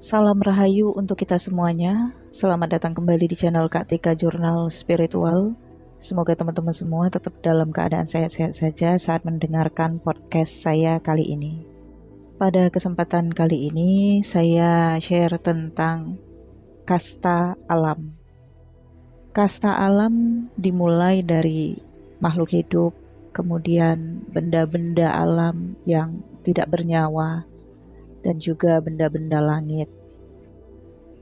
Salam rahayu untuk kita semuanya. Selamat datang kembali di channel Kak Tika Jurnal Spiritual. Semoga teman-teman semua tetap dalam keadaan sehat-sehat saja saat mendengarkan podcast saya kali ini. Pada kesempatan kali ini saya share tentang kasta alam. Kasta alam dimulai dari makhluk hidup, kemudian benda-benda alam yang tidak bernyawa, dan juga benda-benda langit.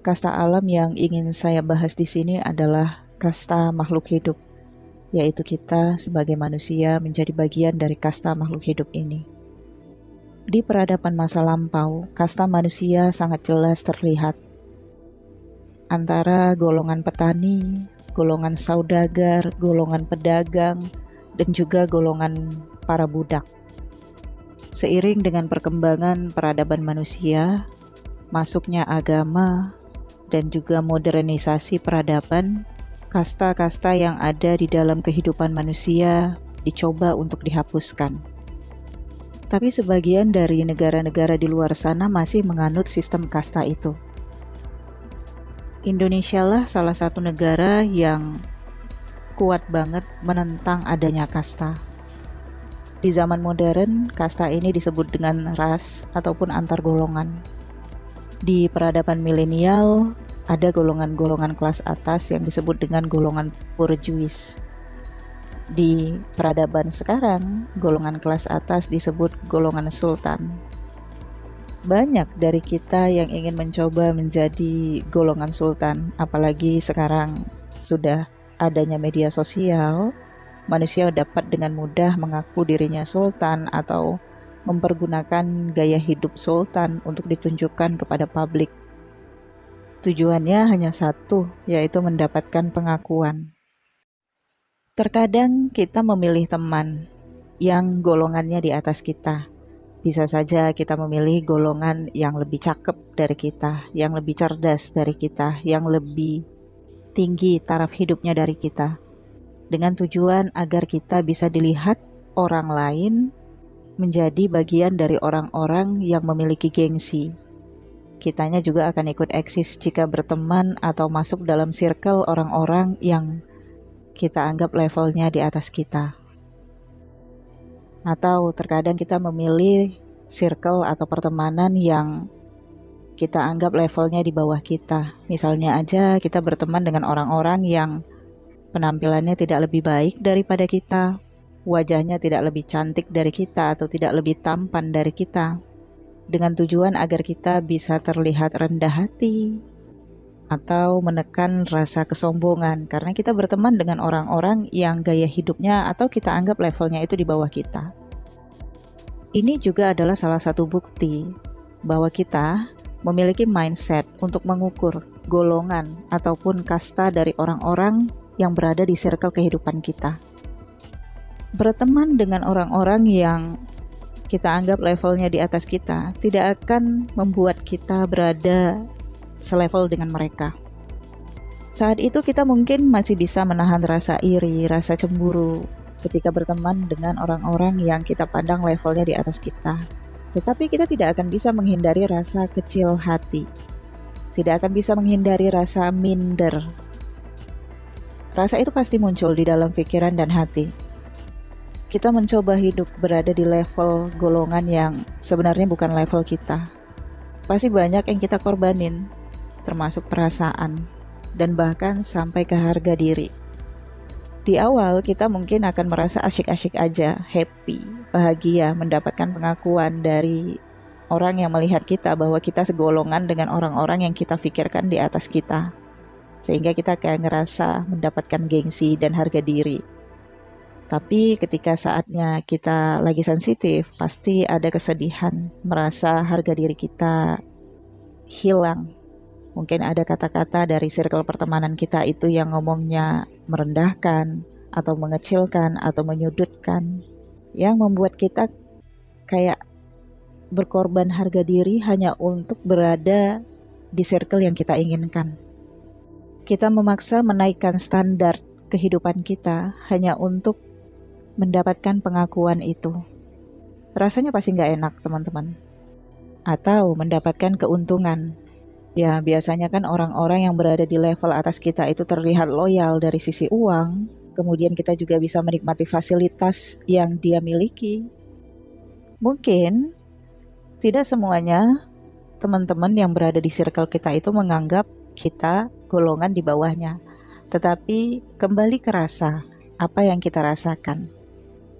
Kasta alam yang ingin saya bahas di sini adalah kasta makhluk hidup, yaitu kita sebagai manusia menjadi bagian dari kasta makhluk hidup ini. Di peradaban masa lampau, kasta manusia sangat jelas terlihat antara golongan petani, golongan saudagar, golongan pedagang, dan juga golongan para budak. Seiring dengan perkembangan peradaban manusia, masuknya agama, dan juga modernisasi peradaban, kasta-kasta yang ada di dalam kehidupan manusia dicoba untuk dihapuskan. Tapi sebagian dari negara-negara di luar sana masih menganut sistem kasta itu. Indonesia lah salah satu negara yang kuat banget menentang adanya kasta. Di zaman modern, kasta ini disebut dengan ras ataupun antar golongan. Di peradaban milenial, ada golongan-golongan kelas atas yang disebut dengan golongan bourgeois. Di peradaban sekarang, golongan kelas atas disebut golongan sultan. Banyak dari kita yang ingin mencoba menjadi golongan sultan, apalagi sekarang sudah adanya media sosial. Manusia dapat dengan mudah mengaku dirinya sultan atau mempergunakan gaya hidup sultan untuk ditunjukkan kepada publik. Tujuannya hanya satu, yaitu mendapatkan pengakuan. Terkadang kita memilih teman yang golongannya di atas kita. Bisa saja kita memilih golongan yang lebih cakep dari kita, yang lebih cerdas dari kita, yang lebih tinggi taraf hidupnya dari kita. Dengan tujuan agar kita bisa dilihat orang lain menjadi bagian dari orang-orang yang memiliki gengsi. Kitanya juga akan ikut eksis jika berteman atau masuk dalam circle orang-orang yang kita anggap levelnya di atas kita. Atau terkadang kita memilih circle atau pertemanan yang kita anggap levelnya di bawah kita. Misalnya aja kita berteman dengan orang-orang yang penampilannya tidak lebih baik daripada kita, wajahnya tidak lebih cantik dari kita atau tidak lebih tampan dari kita, dengan tujuan agar kita bisa terlihat rendah hati atau menekan rasa kesombongan karena kita berteman dengan orang-orang yang gaya hidupnya atau kita anggap levelnya itu di bawah kita. Ini juga adalah salah satu bukti bahwa kita memiliki mindset untuk mengukur golongan ataupun kasta dari orang-orang yang berada di circle kehidupan kita. Berteman dengan orang-orang yang kita anggap levelnya di atas kita tidak akan membuat kita berada selevel dengan mereka. Saat itu kita mungkin masih bisa menahan rasa iri, rasa cemburu ketika berteman dengan orang-orang yang kita pandang levelnya di atas kita. Tetapi kita tidak akan bisa menghindari rasa kecil hati. Tidak akan bisa menghindari rasa minder. Rasa itu pasti muncul di dalam pikiran dan hati. Kita mencoba hidup berada di level golongan yang sebenarnya bukan level kita. Pasti banyak yang kita korbanin, termasuk perasaan, dan bahkan sampai ke harga diri. Di awal kita mungkin akan merasa asyik-asyik aja, happy, bahagia, mendapatkan pengakuan dari orang yang melihat kita bahwa kita segolongan dengan orang-orang yang kita pikirkan di atas kita. Sehingga kita kayak ngerasa mendapatkan gengsi dan harga diri. Tapi ketika saatnya kita lagi sensitif, pasti ada kesedihan, merasa harga diri kita hilang. Mungkin ada kata-kata dari circle pertemanan kita itu yang ngomongnya merendahkan, atau mengecilkan, atau menyudutkan, yang membuat kita kayak berkorban harga diri hanya untuk berada di circle yang kita inginkan. Kita memaksa menaikkan standar kehidupan kita hanya untuk mendapatkan pengakuan itu. Rasanya pasti nggak enak, teman-teman. Atau mendapatkan keuntungan. Ya, biasanya kan orang-orang yang berada di level atas kita itu terlihat loyal dari sisi uang, kemudian kita juga bisa menikmati fasilitas yang dia miliki. Mungkin tidak semuanya teman-teman yang berada di circle kita itu menganggap kita golongan di bawahnya. Tetapi kembali ke rasa, apa yang kita rasakan.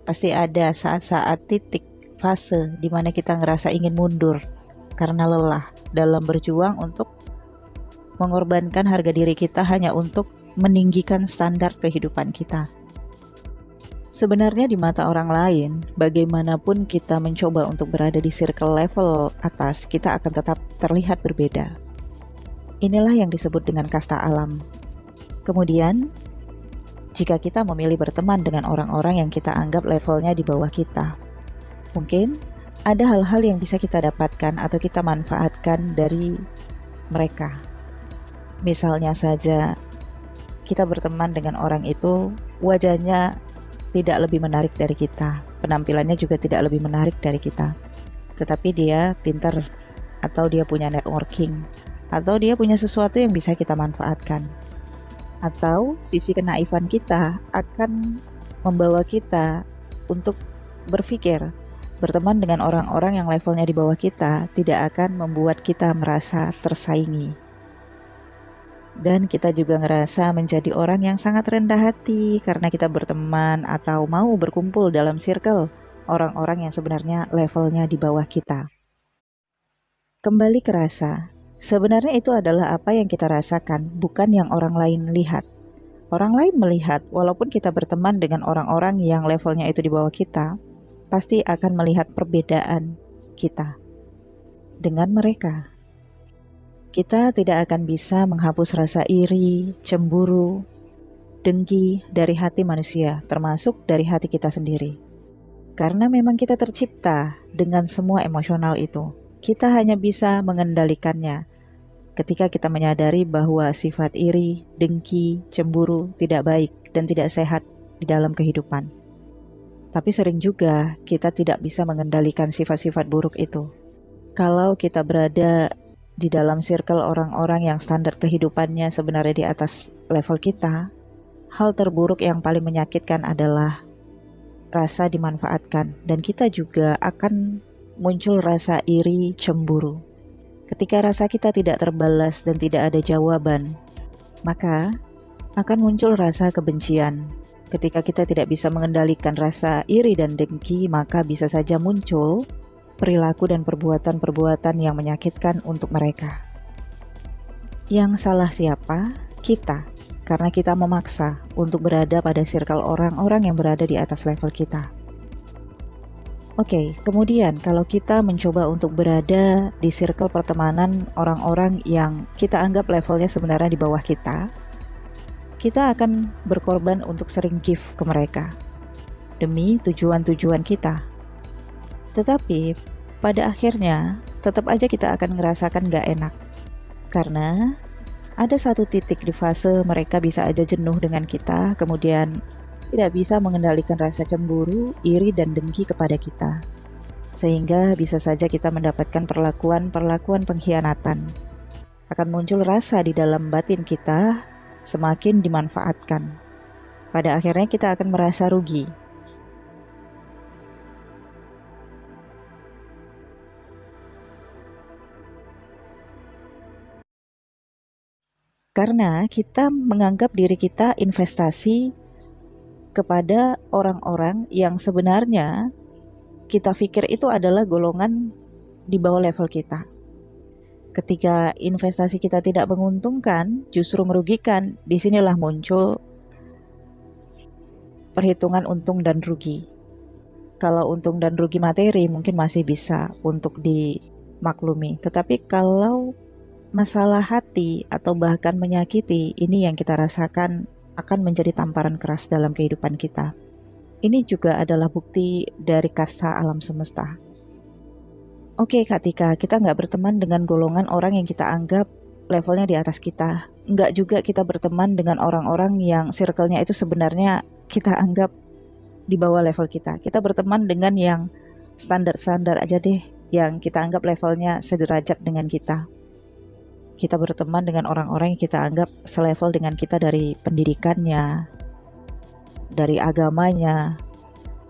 Pasti ada saat-saat titik fase di mana kita ngerasa ingin mundur karena lelah dalam berjuang untuk mengorbankan harga diri kita hanya untuk meninggikan standar kehidupan kita. Sebenarnya di mata orang lain, bagaimanapun kita mencoba untuk berada di circle level atas, kita akan tetap terlihat berbeda. Inilah yang disebut dengan kasta alam. Kemudian, jika kita memilih berteman dengan orang-orang yang kita anggap levelnya di bawah kita, mungkin ada hal-hal yang bisa kita dapatkan atau kita manfaatkan dari mereka. Misalnya saja, kita berteman dengan orang itu, wajahnya tidak lebih menarik dari kita, penampilannya juga tidak lebih menarik dari kita, tetapi dia pintar, atau dia punya networking, atau dia punya sesuatu yang bisa kita manfaatkan, atau sisi kenaifan kita akan membawa kita untuk berpikir berteman dengan orang-orang yang levelnya di bawah kita tidak akan membuat kita merasa tersaingi. Dan kita juga ngerasa menjadi orang yang sangat rendah hati karena kita berteman atau mau berkumpul dalam circle orang-orang yang sebenarnya levelnya di bawah kita. Kembali ke rasa, sebenarnya itu adalah apa yang kita rasakan, bukan yang orang lain lihat. Orang lain melihat, walaupun kita berteman dengan orang-orang yang levelnya itu di bawah kita, pasti akan melihat perbedaan kita dengan mereka. Kita tidak akan bisa menghapus rasa iri, cemburu, dengki dari hati manusia, termasuk dari hati kita sendiri. Karena memang kita tercipta dengan semua emosional itu. Kita hanya bisa mengendalikannya ketika kita menyadari bahwa sifat iri, dengki, cemburu tidak baik dan tidak sehat di dalam kehidupan. Tapi sering juga kita tidak bisa mengendalikan sifat-sifat buruk itu. Kalau kita berada di dalam circle orang-orang yang standar kehidupannya sebenarnya di atas level kita, hal terburuk yang paling menyakitkan adalah rasa dimanfaatkan, dan kita juga akan muncul rasa iri, cemburu. Ketika rasa kita tidak terbalas dan tidak ada jawaban, maka akan muncul rasa kebencian. Ketika kita tidak bisa mengendalikan rasa iri dan dengki, maka bisa saja muncul perilaku dan perbuatan-perbuatan yang menyakitkan untuk mereka. Yang salah siapa? Kita, karena kita memaksa untuk berada pada circle orang-orang yang berada di atas level kita. Oke, kemudian kalau kita mencoba untuk berada di circle pertemanan orang-orang yang kita anggap levelnya sebenarnya di bawah kita akan berkorban untuk sering give ke mereka demi tujuan-tujuan kita. Tetapi pada akhirnya tetap aja kita akan ngerasakan gak enak, karena ada satu titik di fase mereka bisa aja jenuh dengan kita, kemudian tidak bisa mengendalikan rasa cemburu, iri, dan dengki kepada kita, sehingga bisa saja kita mendapatkan perlakuan pengkhianatan. Akan muncul rasa di dalam batin kita semakin dimanfaatkan. Pada akhirnya kita akan merasa rugi. Karena kita menganggap diri kita investasi kepada orang-orang yang sebenarnya kita pikir itu adalah golongan di bawah level kita. Ketika investasi kita tidak menguntungkan, justru merugikan, disinilah muncul perhitungan untung dan rugi. Kalau untung dan rugi materi mungkin masih bisa untuk dimaklumi, tetapi kalau masalah hati atau bahkan menyakiti, ini yang kita rasakan akan menjadi tamparan keras dalam kehidupan kita. Ini juga adalah bukti dari kasta alam semesta. Oke Kak Tika, kita nggak berteman dengan golongan orang yang kita anggap levelnya di atas kita. Nggak juga kita berteman dengan orang-orang yang circle-nya itu sebenarnya kita anggap di bawah level kita. Kita berteman dengan yang standar-standar aja deh, yang kita anggap levelnya sederajat dengan kita. Kita berteman dengan orang-orang yang kita anggap selevel dengan kita dari pendidikannya, dari agamanya,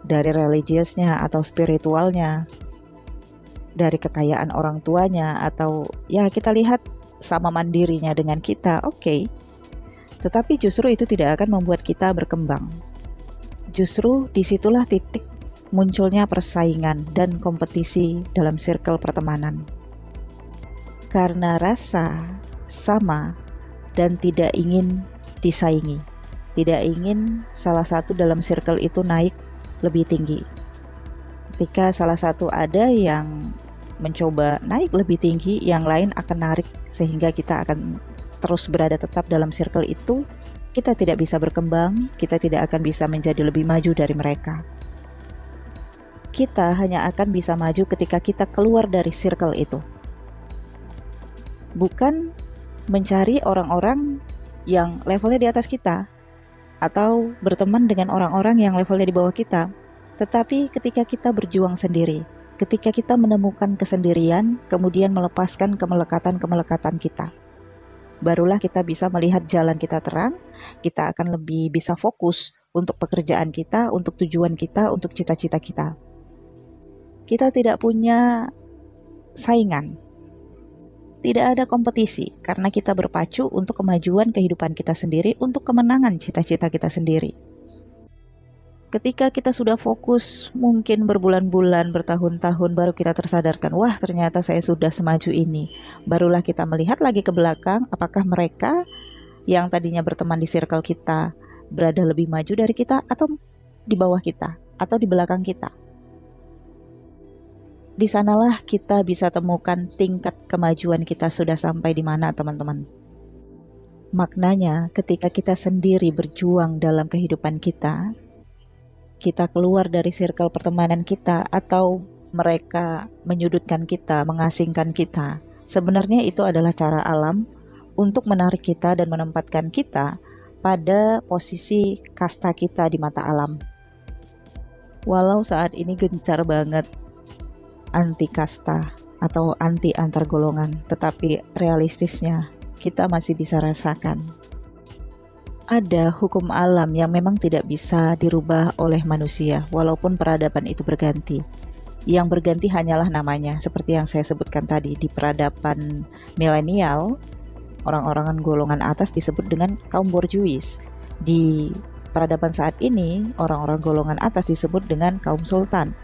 dari religiusnya atau spiritualnya, dari kekayaan orang tuanya, atau ya kita lihat sama mandirinya dengan kita, oke. Tetapi justru itu tidak akan membuat kita berkembang. Justru disitulah titik munculnya persaingan dan kompetisi dalam circle pertemanan. Karena rasa sama dan tidak ingin disaingi, tidak ingin salah satu dalam circle itu naik lebih tinggi. Ketika salah satu ada yang mencoba naik lebih tinggi, yang lain akan narik sehingga kita akan terus berada tetap dalam circle itu. Kita tidak bisa berkembang, kita tidak akan bisa menjadi lebih maju dari mereka. Kita hanya akan bisa maju ketika kita keluar dari circle itu. Bukan mencari orang-orang yang levelnya di atas kita atau berteman dengan orang-orang yang levelnya di bawah kita, tetapi ketika kita berjuang sendiri, ketika kita menemukan kesendirian, kemudian melepaskan kemelekatan-kemelekatan kita, barulah kita bisa melihat jalan kita terang. Kita akan lebih bisa fokus untuk pekerjaan kita, untuk tujuan kita, untuk cita-cita kita. Kita tidak punya saingan, tidak ada kompetisi, karena kita berpacu untuk kemajuan kehidupan kita sendiri, untuk kemenangan cita-cita kita sendiri. Ketika kita sudah fokus, mungkin berbulan-bulan, bertahun-tahun, baru kita tersadarkan, wah ternyata saya sudah semaju ini. Barulah kita melihat lagi ke belakang, apakah mereka yang tadinya berteman di circle kita berada lebih maju dari kita, atau di bawah kita, atau di belakang kita. Di sanalah kita bisa temukan tingkat kemajuan kita sudah sampai di mana, teman-teman. Maknanya, ketika kita sendiri berjuang dalam kehidupan kita keluar dari circle pertemanan kita, atau mereka menyudutkan kita, mengasingkan kita, sebenarnya itu adalah cara alam untuk menarik kita dan menempatkan kita pada posisi kasta kita di mata alam. Walau saat ini gencar banget anti kasta atau anti antar golongan, tetapi realistisnya kita masih bisa rasakan ada hukum alam yang memang tidak bisa dirubah oleh manusia, walaupun peradaban itu berganti. Yang berganti hanyalah namanya, seperti yang saya sebutkan tadi. Di peradaban milenial, orang-orang golongan atas disebut dengan kaum borjuis. Di peradaban saat ini, orang-orang golongan atas disebut dengan kaum sultan.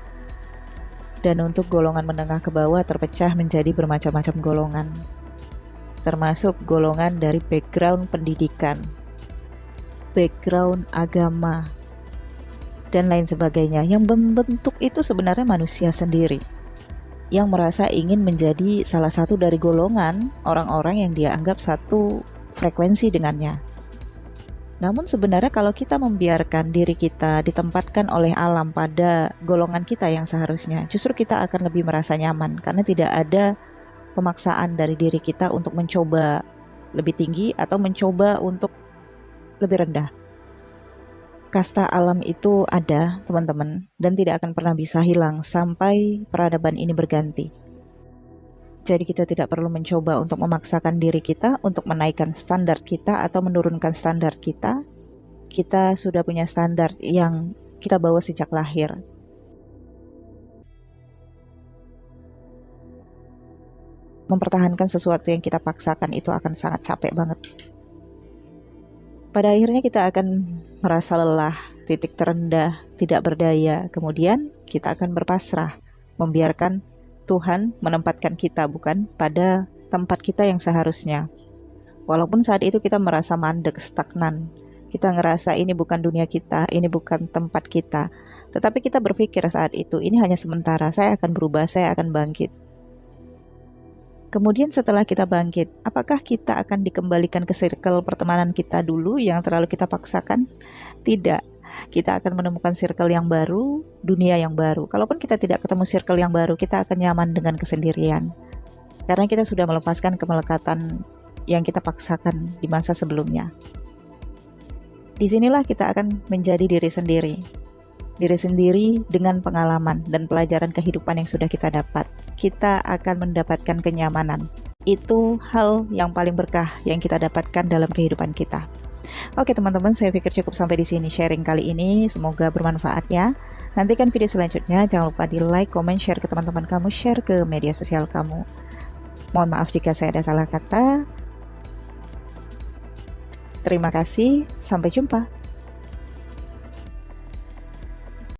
Dan untuk golongan menengah ke bawah terpecah menjadi bermacam-macam golongan, termasuk golongan dari background pendidikan, background agama, dan lain sebagainya. Yang membentuk itu sebenarnya manusia sendiri, yang merasa ingin menjadi salah satu dari golongan orang-orang yang dia anggap satu frekuensi dengannya. Namun sebenarnya kalau kita membiarkan diri kita ditempatkan oleh alam pada golongan kita yang seharusnya, justru kita akan lebih merasa nyaman, karena tidak ada pemaksaan dari diri kita untuk mencoba lebih tinggi atau mencoba untuk lebih rendah. Kasta alam itu ada, teman-teman, dan tidak akan pernah bisa hilang sampai peradaban ini berganti. Jadi kita tidak perlu mencoba untuk memaksakan diri kita untuk menaikkan standar kita atau menurunkan standar kita. Kita sudah punya standar yang kita bawa sejak lahir. Mempertahankan sesuatu yang kita paksakan itu akan sangat capek banget. Pada akhirnya kita akan merasa lelah, titik terendah, tidak berdaya. Kemudian kita akan berpasrah, membiarkan Tuhan menempatkan kita bukan pada tempat kita yang seharusnya. Walaupun saat itu kita merasa mandek, stagnan, kita ngerasa ini bukan dunia kita, ini bukan tempat kita. Tetapi kita berpikir saat itu, ini hanya sementara, saya akan berubah, saya akan bangkit. Kemudian setelah kita bangkit, apakah kita akan dikembalikan ke circle pertemanan kita dulu yang terlalu kita paksakan? Tidak. Kita akan menemukan circle yang baru, dunia yang baru. Kalaupun kita tidak ketemu circle yang baru, kita akan nyaman dengan kesendirian. Karena kita sudah melepaskan kemelekatan yang kita paksakan di masa sebelumnya. Disinilah kita akan menjadi diri sendiri. Diri sendiri dengan pengalaman dan pelajaran kehidupan yang sudah kita dapat. Kita akan mendapatkan kenyamanan. itu hal yang paling berkah yang kita dapatkan dalam kehidupan kita. Oke teman-teman, saya pikir cukup sampai di sini sharing kali ini. Semoga bermanfaat ya. Nantikan video selanjutnya. Jangan lupa di like, comment, share ke teman-teman kamu, share ke media sosial kamu. Mohon maaf jika saya ada salah kata. Terima kasih. Sampai jumpa.